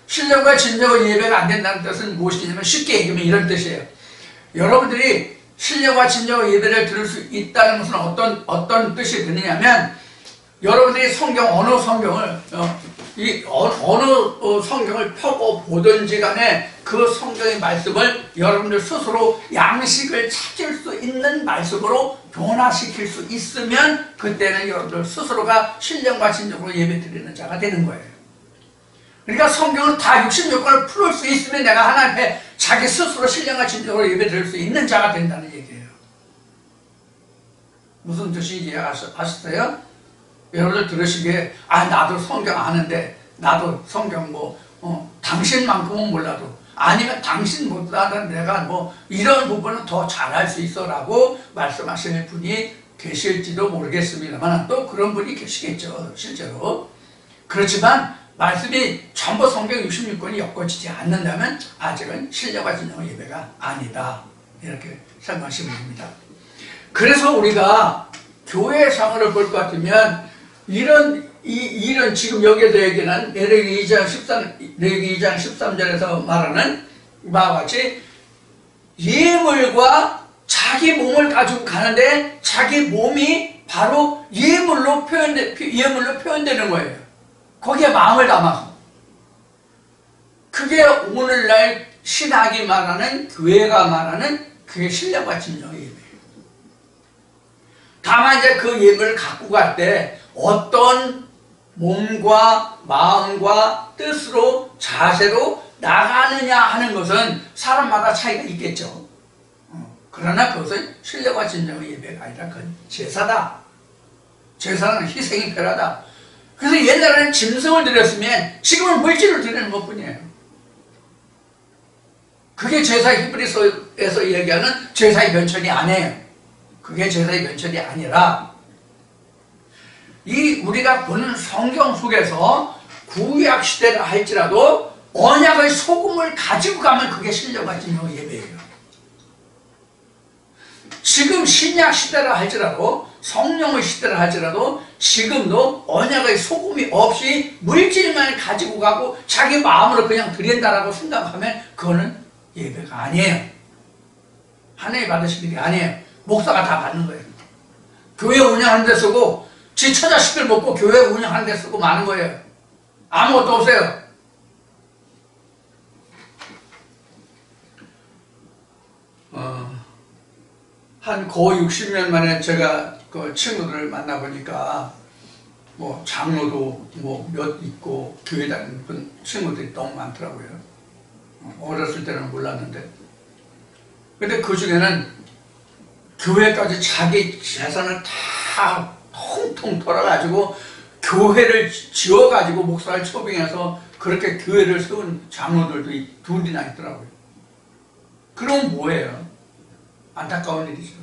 신령과 진정의 예배가 안 된다는 뜻은 무엇이냐면, 쉽게 얘기하면 이런 뜻이에요. 여러분들이 신령과 진정의 예배를 들을 수 있다는 것은 어떤 뜻이 드느냐면, 여러분들이 어느 성경을 펴고 보든지 간에 그 성경의 말씀을 여러분들 스스로 양식을 찾을 수 있는 말씀으로 변화시킬 수 있으면 그때는 여러분들 스스로가 신령과 진정으로 예배 드리는 자가 되는 거예요. 그러니까 성경을 다 66권을 풀을 수 있으면 내가 하나님 앞에 자기 스스로 신령과 진정으로 예배 드릴 수 있는 자가 된다는 얘기예요. 무슨 뜻인지 아셨어요? 여러분들 들으시기에 나도 성경 아는데, 나도 성경 당신만큼은 몰라도, 아니면 당신보다는 내가 이런 부분은 더 잘할 수 있어 라고 말씀하시는 분이 계실지도 모르겠습니다만, 또 그런 분이 계시겠죠, 실제로. 그렇지만 말씀이 전부 성경 66권이 엮어지지 않는다면 아직은 신령과 진정의 예배가 아니다, 이렇게 생각하시면 됩니다. 그래서 우리가 교회 상을 볼 것 같으면 이런 지금 여기에서 얘기는 레위기 2장 13절에서 말하는 바와 같이 예물과 자기 몸을 가지고 가는데 자기 몸이 바로 예물로 표현되는 거예요. 거기에 마음을 담아서. 그게 오늘날 신학이 말하는, 교회가 말하는 그게 신령과 진정의 예배예요. 다만 이제 그 예물을 갖고 갈 때 어떤 몸과 마음과 뜻으로 자세로 나가느냐 하는 것은 사람마다 차이가 있겠죠. 그러나 그것은 신령과 진정의 예배가 아니라 그건 제사다. 제사는 희생이 필요하다. 그래서 옛날에는 짐승을 드렸으면 지금은 물질을 드리는 것뿐이에요. 그게 제사 히브리서에서 얘기하는 제사의 변천이 아니에요. 그게 제사의 변천이 아니라 우리가 보는 성경 속에서 구약 시대라 할지라도 언약의 소금을 가지고 가면 그게 신령과 진정의 예배예요. 지금 신약 시대라 할지라도 성령의 시대라 할지라도 지금도 언약의 소금이 없이 물질만 가지고 가고 자기 마음으로 그냥 드린다라고 생각하면 그거는 예배가 아니에요. 하나님 받으시는 게 아니에요. 목사가 다 받는 거예요. 교회 운영하는 데 쓰고 지 처자식들 먹고 교회 운영하는 데 쓰고 마는 거예요. 아무것도 없어요. 한 거의 60년 만에 제가 그 친구들을 만나보니까 뭐 장로도 뭐 몇 있고 교회 다니는 친구들이 너무 많더라고요. 어렸을 때는 몰랐는데. 근데 그 중에는 교회까지 자기 재산을 다 통통 털어가지고 교회를 지어가지고 목사를 초빙해서 그렇게 교회를 세운 장로들도 둘이나 있더라고요. 그럼 뭐예요? 안타까운 일이죠.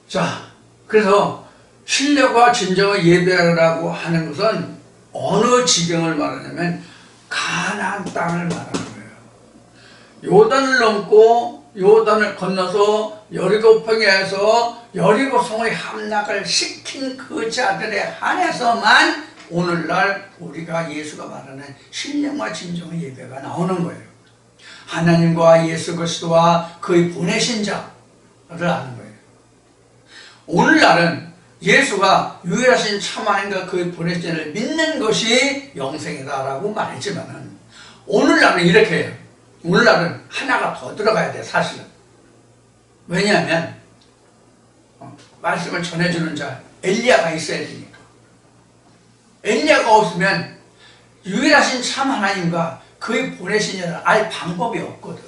자, 그래서 신령과 진정의 예배라고 하는 것은 어느 지경을 말하냐면 가나안 땅을 말하는 거예요. 요단을 넘고 요단을 건너서 여리고 평야에서 여리고 성의 함락을 시킨 그 자들에 한해서만 오늘날 우리가 예수가 말하는 신령과 진정의 예배가 나오는 거예요. 하나님과 예수 그리스도와 그의 보내신 자를 아는 거예요. 오늘날은 예수가 유일하신 참 하나님과 그의 보내신 자를 믿는 것이 영생이다라고 말했지만은 오늘날은 이렇게 해요. 오늘날은 하나가 더 들어가야 돼, 사실은. 왜냐하면 말씀을 전해주는 자 엘리야가 있어야 되니까. 엘리야가 없으면 유일하신 참 하나님과 그의 보내신 자를 알 방법이 없거든.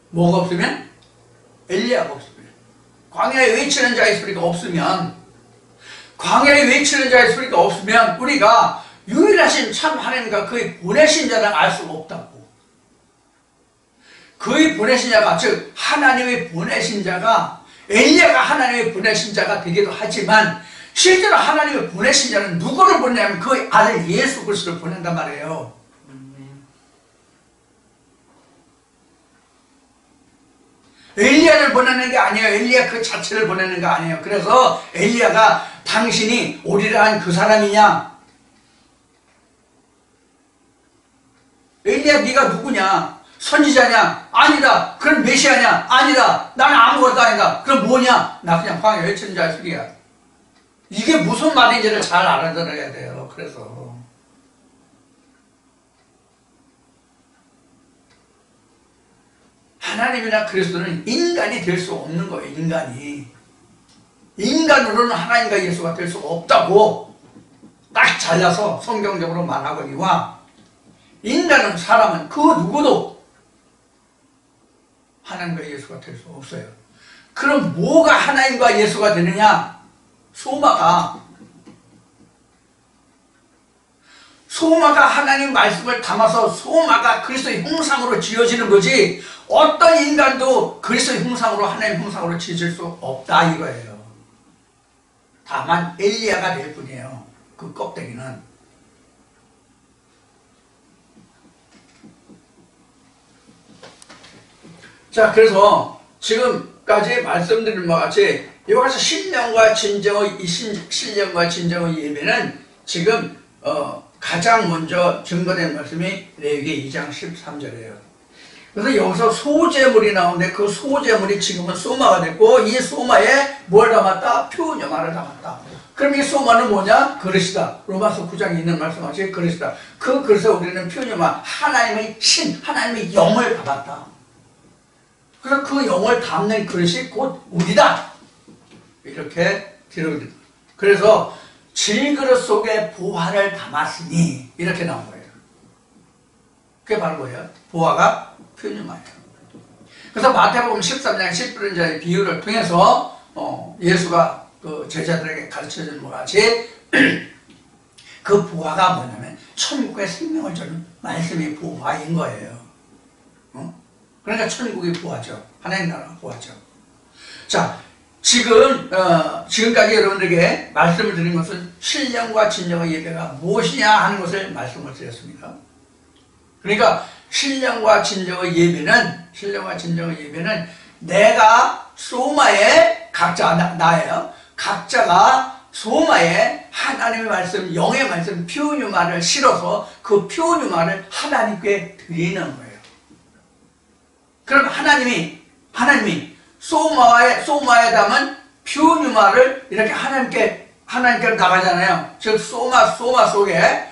뭐가 없으면? 엘리야가 없으면. 광야에 외치는 자의 소리가 없으면, 광야에 외치는 자의 소리가 없으면 우리가 유일하신 참 하나님과 그의 보내신 자를 알 수가 없다고. 그의 보내신 자가, 즉 하나님의 보내신 자가, 엘리야가 하나님의 보내신 자가 되기도 하지만 실제로 하나님의 보내신 자는 누구를 보내냐면 그의 아들 예수 그리스도를 보낸단 말이에요. 엘리야를 보내는 게 아니에요. 엘리야 그 자체를 보내는 게 아니에요. 그래서 엘리야가 당신이 오리라 한 그 사람이냐? 엘리야 네가 누구냐? 선지자냐? 아니다. 그럼 메시아냐? 아니다. 나는 아무것도 아니다. 그럼 뭐냐? 나 그냥 광야 외치는 자의 소리야. 이게 무슨 말인지를 잘 알아들어야 돼요. 그래서 하나님이나 그리스도는 인간이 될 수 없는 거예요. 인간으로는 하나님과 예수가 될 수가 없다고 딱 잘라서 성경적으로 말하거니와 인간은, 사람은 그 누구도 하나님과 예수가 될 수 없어요. 그럼 뭐가 하나님과 예수가 되느냐? 소마가 하나님 말씀을 담아서 소마가 그리스도의 형상으로 지어지는 거지, 어떤 인간도 그리스도의 형상으로, 하나님 형상으로 지어질 수 없다 이거예요. 다만 엘리야가 될 뿐이에요. 그 껍데기는. 자, 그래서 지금까지 말씀드린 바와 같이 이와 같이 신령과 진정의 신령과 진정의 예배는 지금 가장 먼저 증거된 말씀이 레위기 2장 13절이에요. 그래서 여기서 소제물이 나오는데 그 소제물이 지금은 소마가 됐고 이 소마에 뭘 담았다? 표녀마를 담았다. 그럼 이 소마는 뭐냐? 그릇이다. 로마서 9장에 있는 말씀하신 그릇이다. 그 그릇에 우리는 표녀마, 하나님의 신, 하나님의 영을 담았다. 그래서 그 영을 담는 그릇이 곧 우리다. 이렇게 기록이. 그래서 질그릇 속에 보화를 담았으니 이렇게 나온 거예요. 그게 바로 뭐예요? 보화가 표녀마예요. 그래서 마태복음 13장 10절의 비유를 통해서 예수가 그 제자들에게 가르쳐주는 것 같이 그 보화가 뭐냐면 천국의 생명을 주는 말씀이 보화인 거예요. 그러니까 천국이 보화죠. 하나님 나라가 보화죠. 자, 지금까지 여러분들에게 말씀을 드린 것은 신령과 진정의 예배가 무엇이냐 하는 것을 말씀을 드렸습니다. 그러니까 신령과 진정의 예배는 내가 소마에 각자 나예요. 각자가 소마에 하나님의 말씀, 영의 말씀, 표뉴마를 실어서 그 표뉴마를 하나님께 드리는 거예요. 그럼 하나님이 소마에 담은 표뉴마를 이렇게 하나님께 나가잖아요. 즉 소마 속에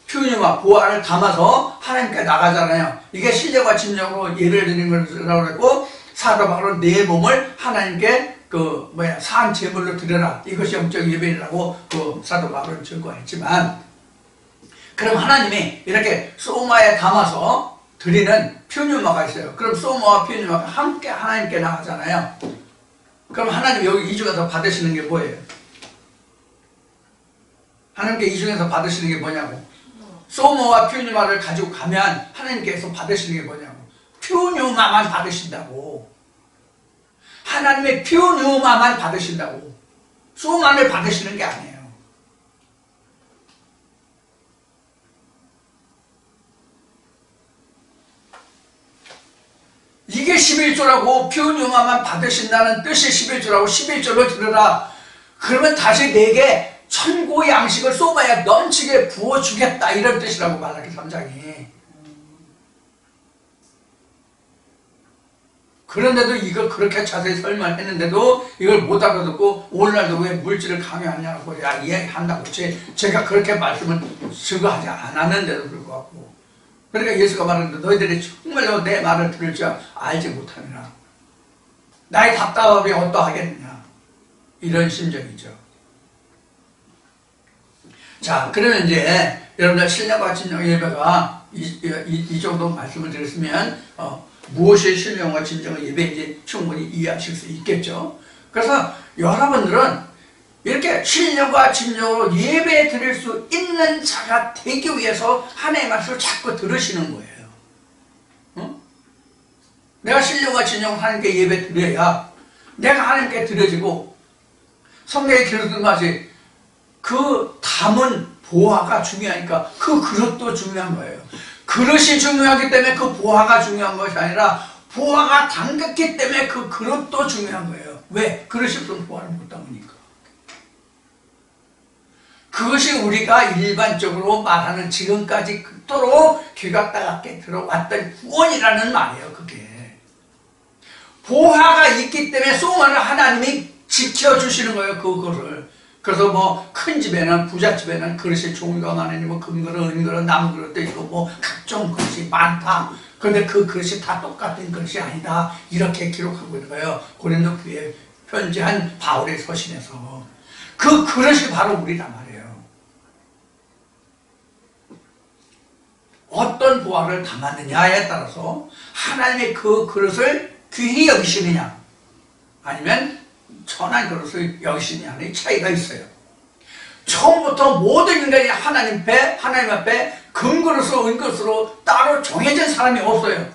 표뉴마, 보화를 담아서 하나님께 나가잖아요. 이게 신령과 진정으로 예를 드리는 것이라고 했고, 사도 바울은 내 몸을 하나님께 산 제물로 드려라. 이것이 영적 예배라고 사도 바울은 증거했지만, 그럼 하나님이 이렇게 소마에 담아서 드리는 표뉴마가 있어요. 그럼 소마와 표뉴마가 함께 하나님께 나가잖아요. 그럼 하나님 여기 이 중에서 받으시는 게 뭐예요? 하나님께 이 중에서 받으시는 게 뭐냐고? 소마와 표뉴마를 가지고 가면 하나님께서 받으시는 게 뭐냐고? 표뉴마만 받으신다고. 하나님의 표뉴마만 받으신다고. 소마를 받으시는 게 아니에요. 이게 11조라고. 표뉴마만 받으신다는 뜻이 11조라고. 11조로 들으라. 그러면 다시 내게 천국의 양식을 소마에 넘치게 부어주겠다, 이런 뜻이라고 말라기 3장이. 그런데도 이걸 그렇게 자세히 설명했는데도 이걸 못 알아듣고 오늘날도 왜 물질을 강요하냐고 이야기한다고. 제가 그렇게 말씀을 증거하지 않았는데도 불구하고. 그러니까 예수가 말하는데 너희들이 정말로 내 말을 들을 줄 알지 못하느냐, 나의 답답함이 어떠하겠느냐, 이런 심정이죠. 자, 그러면 이제 여러분들 신령과 진정의 예배가 이 정도 말씀을 드렸으면 무엇이 신령과 진정의 예배인지 충분히 이해하실 수 있겠죠. 그래서 여러분들은 이렇게 신령과 진정으로 예배 드릴 수 있는 자가 되기 위해서 하나님의 말씀을 자꾸 들으시는 거예요. 내가 신령과 진정으로 하나님께 예배 드려야 내가 하나님께 드려지고, 성경에 기록된 것이 그 담은 보화가 중요하니까 그 그릇도 중요한 거예요. 그릇이 중요하기 때문에 그 보화가 중요한 것이 아니라 보화가 담겼기 때문에 그 그릇도 중요한 거예요. 왜? 그릇이 없으면 보화를 못 담으니까. 그것이 우리가 일반적으로 말하는 지금까지 그토록 귀가 따갑게 들어왔던 구원이라는 말이에요. 그게 보화가 있기 때문에 소망을 하나님이 지켜주시는 거예요. 그거를. 그래서 큰 집에는, 부잣집에는 그릇이 종류가 많으니 금그릇, 은그릇, 남그릇도 있고 각종 그릇이 많다. 그런데 그 그릇이 다 똑같은 그릇이 아니다. 이렇게 기록하고 있는 거예요. 고린도 교회에 편지한 바울의 서신에서. 그 그릇이 바로 우리란 말이에요. 어떤 보화를 담았느냐에 따라서 하나님의 그 그릇을 귀히 여기시느냐, 아니면 천한 그릇을 여기시냐의 차이가 있어요. 처음부터 모든 인간이 하나님 앞에 금그릇으로 은그릇으로 따로 정해진 사람이 없어요.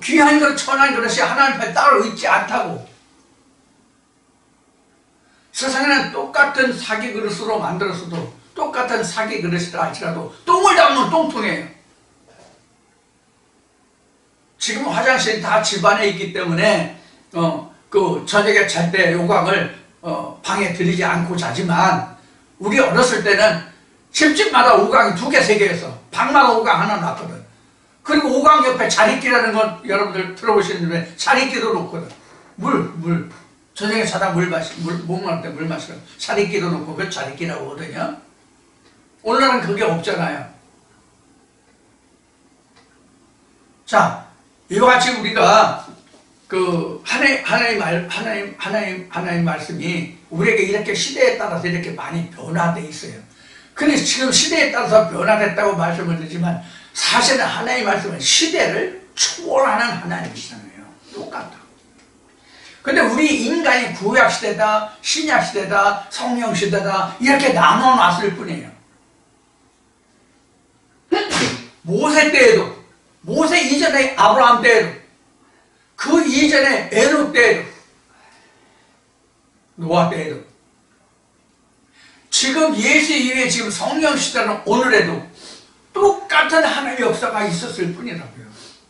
귀한 그릇, 천한 그릇이 하나님 앞에 따로 있지 않다고. 세상에는 똑같은 사기 그릇으로 만들었어도, 똑같은 사기 그릇이라 할지라도 똥을 담으면 똥통이에요. 지금 화장실이 다 집안에 있기 때문에 그 저녁에 잘 때 요강을 방에 들이지 않고 자지만, 우리 어렸을 때는 집집마다 오강이 2개, 3개였어. 방마다 오강 하나 놨거든. 그리고 오강 옆에 자릿기라는 건 여러분들 들어보시는데, 자릿기도 놓거든. 물. 저녁에 자다 목마를 때 물 마시면 자릿기도 놓고, 그 자릿기라고 하거든요. 오늘날은 그게 없잖아요. 자, 이와 같이 우리가 그 하나님 말씀이 우리에게 이렇게 시대에 따라서 이렇게 많이 변화되어 있어요. 근데 지금 시대에 따라서 변화됐다고 말씀을 드리지만, 사실은 하나님 말씀은 시대를 초월하는 하나님이시잖아요. 똑같다. 근데 우리 인간이 구약 시대다, 신약 시대다, 성령 시대다 이렇게 나눠 놨을 뿐이에요. 모세 때에도, 모세 이전에 아브라함 때에도, 그 이전에 에녹 때에도, 노아 때에도, 지금 예수 이후에 지금 성령 시대는 오늘에도 똑같은 하나님의 역사가 있었을 뿐이라고요.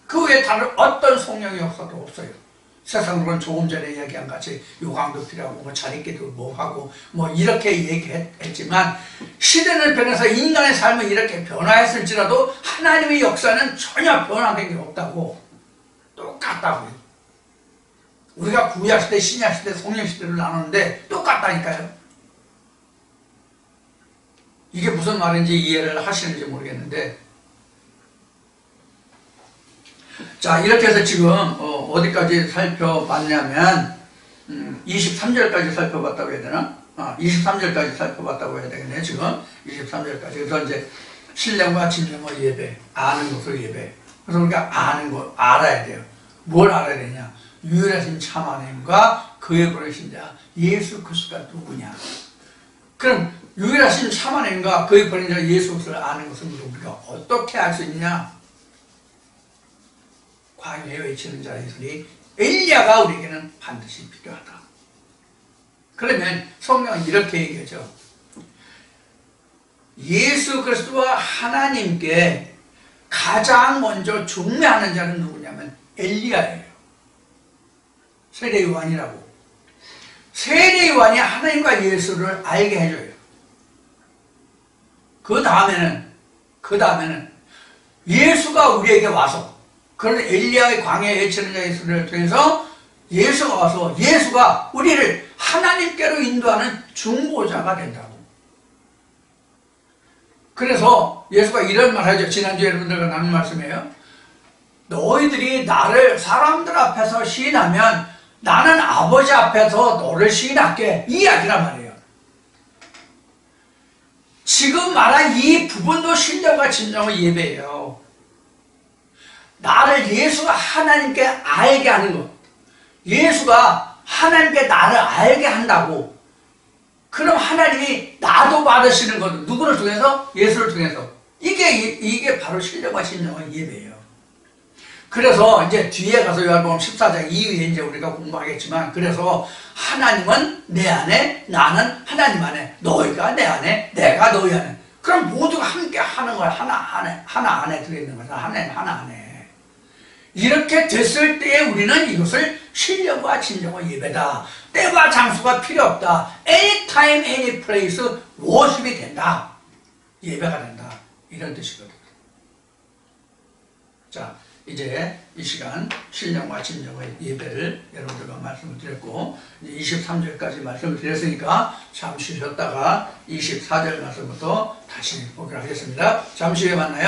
그 외에 다른 어떤 성령의 역사도 없어요. 세상으로는 조금 전에 이야기한 같이 요강도 필요하고 뭐 자릿기도 뭐 하고 뭐 이렇게 얘기했지만, 시대는 변해서 인간의 삶은 이렇게 변화했을지라도 하나님의 역사는 전혀 변화된 게 없다고, 똑같다고요. 우리가 구약시대, 신약시대, 성령시대를 나누는데 똑같다니까요. 이게 무슨 말인지 이해를 하시는지 모르겠는데, 자, 이렇게 해서 지금 어디까지 살펴봤냐면 23절까지 살펴봤다고 해야 되나? 23절까지 살펴봤다고 해야 되겠네. 지금 23절까지. 그래서 이제 신령과 진정과 예배, 아는 것을 예배. 그래서 우리가 아는 거 알아야 돼요. 뭘 알아야 되냐? 유일하신 참 하나님과 그의 보내신 자 예수 그리스도가 누구냐? 그럼 유일하신 참 하나님과 그의 보내신 자 예수 그리스도를 아는 것은 우리가 어떻게 알 수 있느냐? 광야에 외치는 자의 소리, 엘리야가 우리에게는 반드시 필요하다. 그러면 성경은 이렇게 얘기하죠. 예수 그리스도와 하나님께 가장 먼저 중매하는 자는 누구냐면 엘리야예요. 세례 요한이라고. 세례 요한이 하나님과 예수를 알게 해줘요. 그 다음에는 예수가 우리에게 와서, 그런 엘리야의 광야에 외치는 자의 소리를 통해서 예수가 와서 예수가 우리를 하나님께로 인도하는 중보자가 된다고. 그래서 예수가 이런 말 하죠. 지난주에 여러분들과 나눈 말씀이에요. 너희들이 나를 사람들 앞에서 시인하면 나는 아버지 앞에서 너를 시인할게, 이 이야기란 말이에요. 지금 말한 이 부분도 신령과 진정의 예배예요. 나를 예수가 하나님께 알게 하는 것, 예수가 하나님께 나를 알게 한다고. 그럼 하나님이 나도 받으시는 것, 누구를 통해서? 예수를 통해서. 이게 바로 신령과 진정의 예배예요. 그래서 이제 뒤에 가서 요한복음 14장 이후에 이제 우리가 공부하겠지만, 그래서 하나님은 내 안에, 나는 하나님 안에, 너희가 내 안에, 내가 너희 안에. 그럼 모두가 함께 하는 거야. 하나 안에 들어있는 거잖아. 하나님 하나 안에. 이렇게 됐을 때에 우리는 이것을 신령과 진정의 예배다. 때와 장소가 필요 없다. Anytime, any place, worship이 된다. 예배가 된다. 이런 뜻이거든. 자, 이제 이 시간 신령과 진정의 예배를 여러분들과 말씀을 드렸고, 23절까지 말씀을 드렸으니까 잠시 쉬었다가 24절 말씀부터 다시 보기로 하겠습니다. 잠시 후에 만나요.